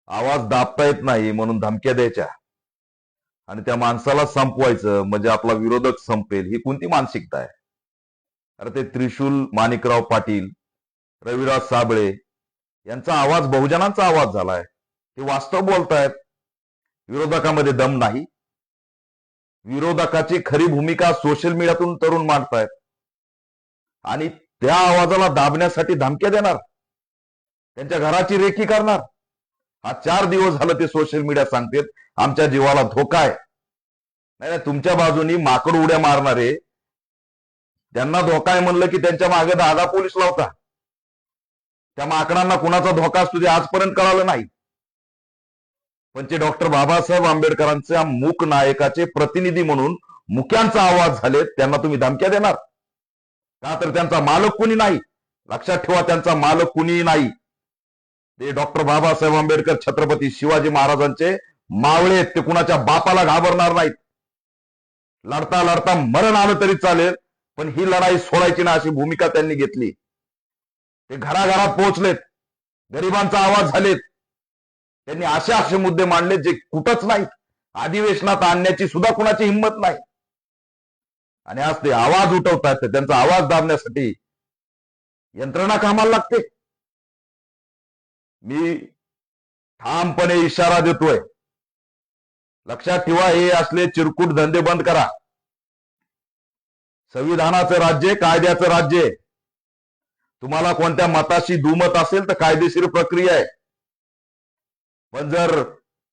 आवाज दाबता येत नाही म्हणून धमक्या द्यायच्या आणि त्या माणसाला संपवायचं म्हणजे आपला विरोधक संपेल, ही कोणती मानसिकता आहे? अरे ते त्रिशूल माणिकराव पाटील, रविराज साबळे यांचा आवाज बहुजनांचा आवाज झालाय. ते वास्तव बोलतायत. विरोधकामध्ये दम नाही. विरोधकाची खरी भूमिका सोशल मीडियातून तरुण मांडतायत आणि त्या आवाजाला दाबण्यासाठी धमक्या देणार, त्यांच्या घराची रेकी करणार. हा 4 दिवस झालं ते सोशल मीडिया सांगतेत आमच्या जीवाला धोका आहे. नाही, तुमच्या बाजूनी माकड उड्या मारणारे, त्यांना धोका आहे म्हणलं की त्यांच्या मागे 10 पोलीस लावता. त्या माकडांना कुणाचा धोका असतो ते आजपर्यंत कळालं नाही. पण ते डॉक्टर बाबासाहेब आंबेडकरांच्या मूक नायकाचे प्रतिनिधी म्हणून मुक्यांचा आवाज झाले, त्यांना तुम्ही धमक्या देणार का? तर त्यांचा मालक कुणी नाही. लक्षात ठेवा, त्यांचा मालक कुणीही नाही. ते डॉक्टर बाबासाहेब आंबेडकर छत्रपती शिवाजी महाराजांचे मावळे आहेत. ते कुणाच्या बापाला घाबरणार नाहीत. लढता लढता मरण आलं तरी चालेल, पण ही लढाई सोडायची ना, अशी भूमिका त्यांनी घेतली. ते घराघरात पोहोचलेत, गरिबांचा आवाज झालेत. त्यांनी असे मुद्दे मांडले जे कुठंच नाहीत. अधिवेशनात आणण्याची सुद्धा कुणाची हिंमत नाही. आणि आज ते आवाज उठवतात, तर त्यांचा आवाज दाबण्यासाठी यंत्रणा कामाला लागते. मी ठामपणे इशारा देतोय, लक्षात ठेवा, हे असले चिरकुट धंदे बंद करा. संविधानाचं राज्य, कायद्याचं राज्य. तुम्हाला कोणत्या मताशी दुमत असेल तर कायदेशीर प्रक्रिया आहे. पण जर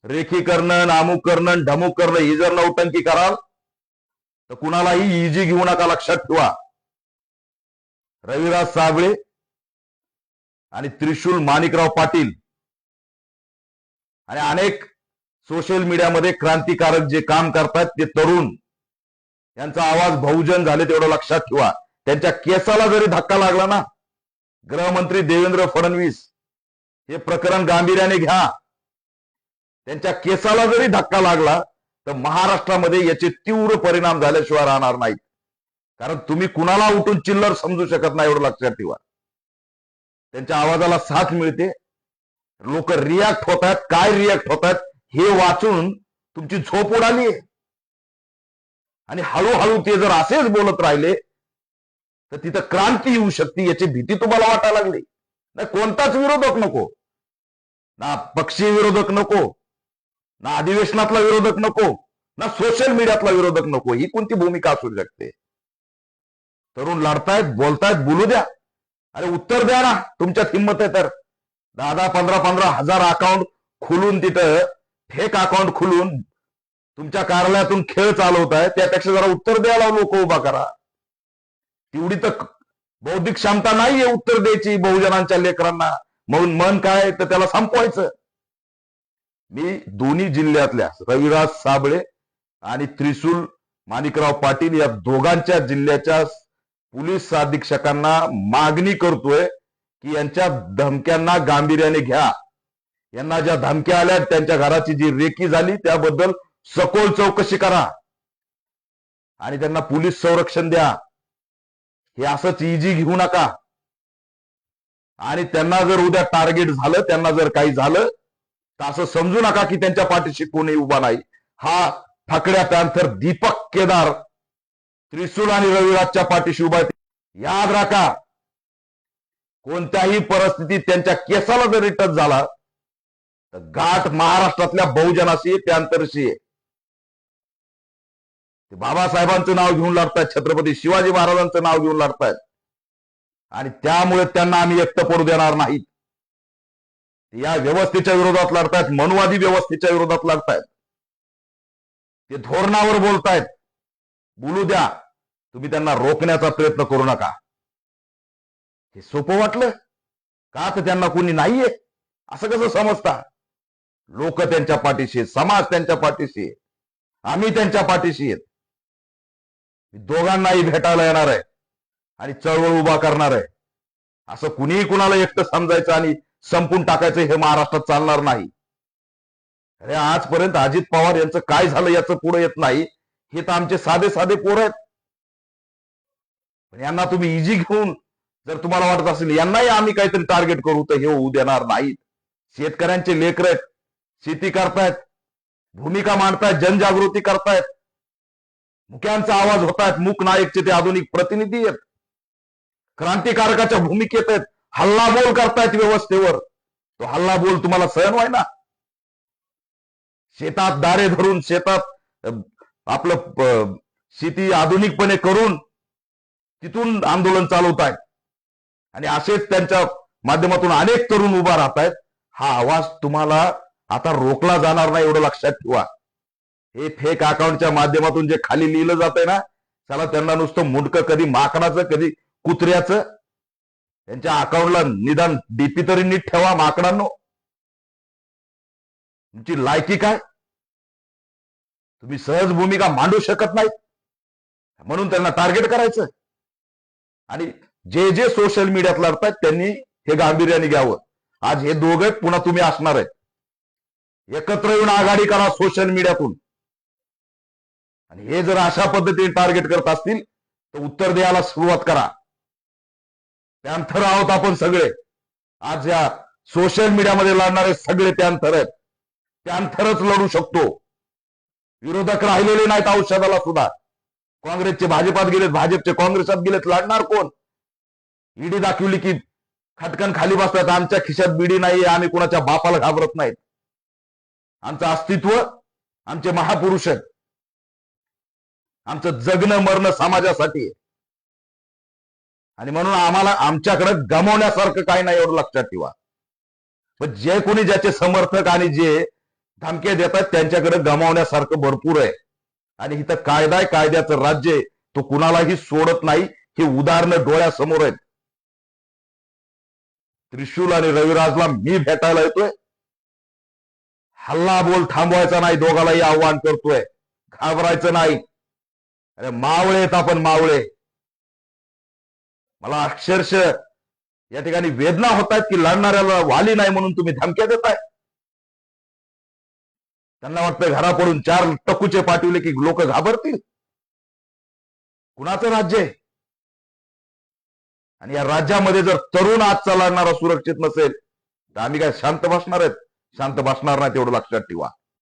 रेखी करणं, नामुक करणं, ढमुक करणं ही जर नौटंकी कराल तर कुणालाही इजी घेऊ नका. लक्षात ठेवा, रविराज साबळे आणि त्रिशूल माणिकराव पाटील आणि अनेक सोशल मीडियामध्ये क्रांतिकारक जे काम करतात ते तरुण, यांचा आवाज बहुजन झाले, तेवढं लक्षात ठेवा. त्यांच्या केसाला जरी धक्का लागला ना, गृहमंत्री देवेंद्र फडणवीस हे प्रकरण गांभीर्याने घ्या. त्यांच्या केसाला जरी धक्का लागला तर महाराष्ट्रामध्ये याचे तीव्र परिणाम झाल्याशिवाय राहणार नाहीत. कारण तुम्ही कुणाला उठून चिल्लर समजू शकत नाही, एवढं लक्षात ठेवा. त्यांच्या आवाजाला साथ मिळते. लोक रिॲक्ट होत आहेत. काय रिॲक्ट होत आहेत हे वाचून तुमची झोप उडाली. आणि हळूहळू ते जर असेच बोलत राहिले तर तिथं क्रांती येऊ शकते, याची भीती तुम्हाला वाटायला लागली. नाही, कोणताच विरोधक नको, ना पक्षीय विरोधक नको, ना अधिवेशनातला विरोधक नको, ना सोशल मीडियातला विरोधक नको. ही कोणती भूमिका असू शकते? तरुण लढतायत, बोलतायत, बोलू द्या. अरे उत्तर द्या ना, तुमच्यात हिंमत आहे तर. 10 15 हजार अकाउंट खुलून, तिथं फेक अकाउंट खुलून तुमच्या कार्यालयातून खेळ चालवताय, त्यापेक्षा जरा उत्तर द्यायला लोक उभा करा. तेवढी तर बौद्धिक क्षमता नाहीये उत्तर द्यायची बहुजनांच्या लेकरांना. म्हणून मन काय तर त्याला संपवायचं. मी दोन्ही जिल्ह्यातल्या रविराज साबळे आणि त्रिशूल माणिकराव पाटील या दोघांच्या जिल्ह्याच्या पोलीस अधीक्षकांना मागणी करतोय की यांच्या धमक्यांना गांभीर्याने घ्या. यांना ज्या धमक्या आल्या, त्यांच्या घराची जी रेकी झाली त्याबद्दल सखोल चौकशी करा आणि त्यांना पोलीस संरक्षण द्या. हे असंच इजी घेऊ नका. आणि त्यांना जर उद्या टार्गेट झालं, त्यांना जर काही झालं तर असं समजू नका की त्यांच्या पाठीशी कोणी उभा नाही. हा ठाकड्या पॅन्थर दीपक केदार त्रिशूल आणि रविराजच्या पाठीशी उभा आहे. याद राखा, कोणत्याही परिस्थितीत त्यांच्या केसाला जर टच झाला तर गाठ महाराष्ट्रातल्या बहुजनाशी, पॅन्थरशी आहे. बाबासाहेबांचं नाव घेऊन लढतायत, छत्रपती शिवाजी महाराजांचं नाव घेऊन लढतायत आणि त्यामुळे त्यांना आम्ही एकटं पडू देणार नाहीत. या व्यवस्थेच्या विरोधात लढतायत, मनुवादी व्यवस्थेच्या विरोधात लढतायत. ते धोरणावर बोलतायत, बोलू द्या. तुम्ही त्यांना रोखण्याचा प्रयत्न करू नका. हे सोपं वाटलं का? तर त्यांना कोणी नाहीये असं कसं समजता? लोक त्यांच्या पाठीशी आहेत, समाज त्यांच्या पाठीशी आहे, आम्ही त्यांच्या पाठीशी आहेत. दोघांनाही भेटायला येणार आहे आणि चळवळ उभा करणार आहे. असं कुणीही कुणाला एकटं समजायचं आणि संपून टाकायचं हे महाराष्ट्रात चालणार नाही. अरे आजपर्यंत अजित पवार यांचं काय झालं याचं पुढे येत नाही. हे तर आमचे साधे साधे पोर आहेत. पण यांना तुम्ही इजी घेऊन जर तुम्हाला वाटत असेल यांनाही आम्ही काहीतरी टार्गेट करू, तर हे होऊ देणार नाहीत. शेतकऱ्यांचे लेकर आहेत, शेती करतायत, भूमिका मांडतायत, जनजागृती करतायत, मुख्यांचा आवाज होतायत, मूक नायकचे ते आधुनिक प्रतिनिधी आहेत, क्रांतिकारकाच्या भूमिकेत आहेत, हल्लाबोल करतायत व्यवस्थेवर. तो हल्लाबोल तुम्हाला सहन व्हाय ना. शेतात दारे धरून, शेतात आपलं शेती आधुनिकपणे करून तिथून आंदोलन चालवतायत आणि असेच त्यांच्या माध्यमातून अनेक तरुण उभा राहतायत. हा आवाज तुम्हाला आता रोखला जाणार नाही, एवढं लक्षात ठेवा. हे फेक अकाउंटच्या माध्यमातून जे खाली लिहिलं जातंय ना, चला त्यांना नुसतं मुंडकं, कधी माकडाचं कधी कुत्र्याचं. त्यांच्या अकाउंटला निदान डीपी तरी नीट ठेवा माकडांनो. तुमची लायकी काय? तुम्ही सहज भूमिका मांडू शकत नाहीत म्हणून त्यांना टार्गेट करायचं. आणि जे जे सोशल मीडियात लढतायत त्यांनी हे गांभीर्याने घ्यावं. आज हे दोघे पुन्हा तुम्ही असणार आहेत. एकत्र येऊन आघाडी करा सोशल मीडियातून. आणि हे जर अशा पद्धतीने टार्गेट करत असतील तर उत्तर द्यायला सुरुवात करा. पॅन्थर आहोत आपण सगळे. आज या सोशल मीडियामध्ये लढणारे सगळे पॅन्थर आहेत. पॅन्थरच लढू शकतो. विरोधक राहिलेले नाहीत औषधाला सुद्धा. काँग्रेसचे भाजपात गेलेत, भाजपचे काँग्रेसात गेलेत. लढणार कोण? ईडी दाखवली की खटकन खाली बसतात. आमच्या खिशात बीडी नाहीये, आम्ही कुणाच्या बापाला घाबरत नाहीत. आमचं अस्तित्व आमचे महापुरुष आहेत. आमचं जगणं मरणं समाजासाठी आहे. आणि म्हणून आम्हाला आमच्याकडे गमावण्यासारखं काही नाही, एवढं लक्षात ठेवा. पण जे कोणी ज्याचे समर्थक आणि जे धमके देतात त्यांच्याकडे गमावण्यासारखं भरपूर आहे. आणि इथं कायदा आहे, कायद्याचं राज्य आहे. तो कुणालाही सोडत नाही. ही उदाहरणं डोळ्यासमोर आहेत. त्रिशूल आणि रविराजला मी भेटायला येतोय. हल्ला बोल थांबवायचा नाही, दोघालाही आव्हान करतोय. घाबरायचं नाही. अरे मावळे आहेत आपण, मावळे. मला अक्षरशः या ठिकाणी वेदना होत आहेत की लढणाऱ्याला वाली नाही म्हणून तुम्ही धमक्या देताय. त्यांना वाटतं घरा पडून 4 टकुचे पाठवले की लोक घाबरतील. कुणाचं राज्य आहे? आणि या राज्यामध्ये जर तरुण आजचा लढणारा सुरक्षित नसेल तर आम्ही काय शांत बसणार आहेत? शांत बसणार नाही, तेवढं लक्षात ठेवा.